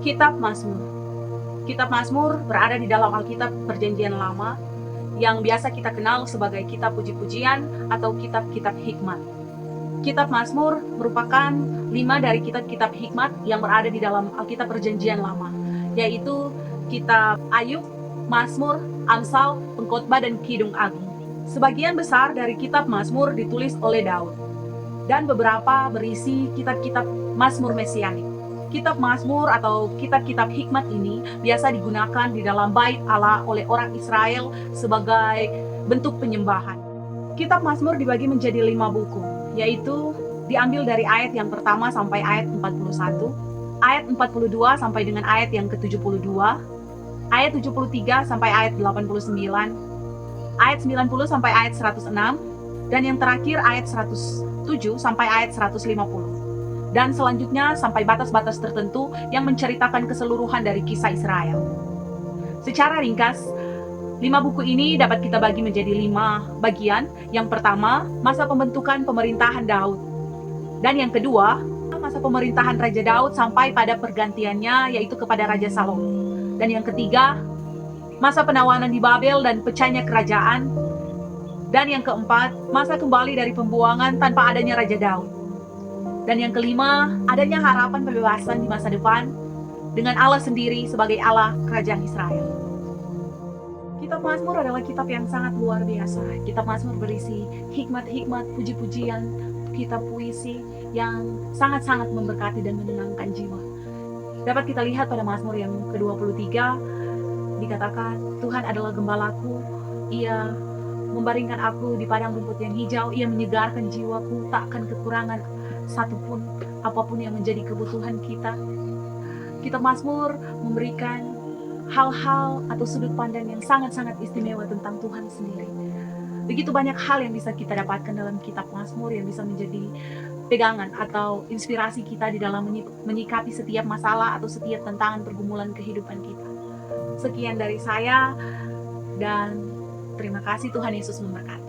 Kitab Mazmur. Kitab Mazmur berada di dalam Alkitab Perjanjian Lama yang biasa kita kenal sebagai kitab puji-pujian atau kitab-kitab hikmat. Kitab Mazmur merupakan 5 dari kitab-kitab hikmat yang berada di dalam Alkitab Perjanjian Lama, yaitu kitab Ayub, Mazmur, Amsal, Pengkhotbah, dan Kidung Agung. Sebagian besar dari kitab Mazmur ditulis oleh Daud, dan beberapa berisi kitab-kitab Mazmur Mesianik. Kitab Mazmur atau kitab-kitab hikmat ini biasa digunakan di dalam bait Allah oleh orang Israel sebagai bentuk penyembahan. Kitab Mazmur dibagi menjadi 5 buku, yaitu diambil dari ayat yang pertama sampai ayat 41, ayat 42 sampai dengan ayat yang ke-72, ayat 73 sampai ayat 89, ayat 90 sampai ayat 106, dan yang terakhir ayat 107 sampai ayat 150. Dan selanjutnya sampai batas-batas tertentu yang menceritakan keseluruhan dari kisah Israel. Secara ringkas, 5 buku ini dapat kita bagi menjadi 5 bagian. Yang pertama, masa pembentukan pemerintahan Daud. Dan yang kedua, masa pemerintahan Raja Daud sampai pada pergantiannya, yaitu kepada Raja Salomo. Dan yang ketiga, masa penawanan di Babel dan pecahnya kerajaan. Dan yang keempat, masa kembali dari pembuangan tanpa adanya Raja Daud. Dan yang kelima, adanya harapan pembebasan di masa depan dengan Allah sendiri sebagai Allah kerajaan Israel. Kitab Mazmur adalah kitab yang sangat luar biasa. Kitab Mazmur berisi hikmat-hikmat, puji-pujian, kitab puisi yang sangat-sangat memberkati dan menenangkan jiwa. Dapat kita lihat pada Mazmur yang ke-23, dikatakan, Tuhan adalah gembalaku, Ia membaringkan aku di padang rumput yang hijau, Ia menyegarkan jiwaku, takkan kekurangan satupun apapun yang menjadi kebutuhan kita. Kitab Mazmur memberikan hal-hal atau sudut pandang yang sangat-sangat istimewa tentang Tuhan sendiri. Begitu banyak hal yang bisa kita dapatkan dalam kitab Mazmur yang bisa menjadi pegangan atau inspirasi kita di dalam menyikapi setiap masalah atau setiap tantangan pergumulan kehidupan kita. Sekian dari saya, dan terima kasih. Tuhan Yesus memberkati.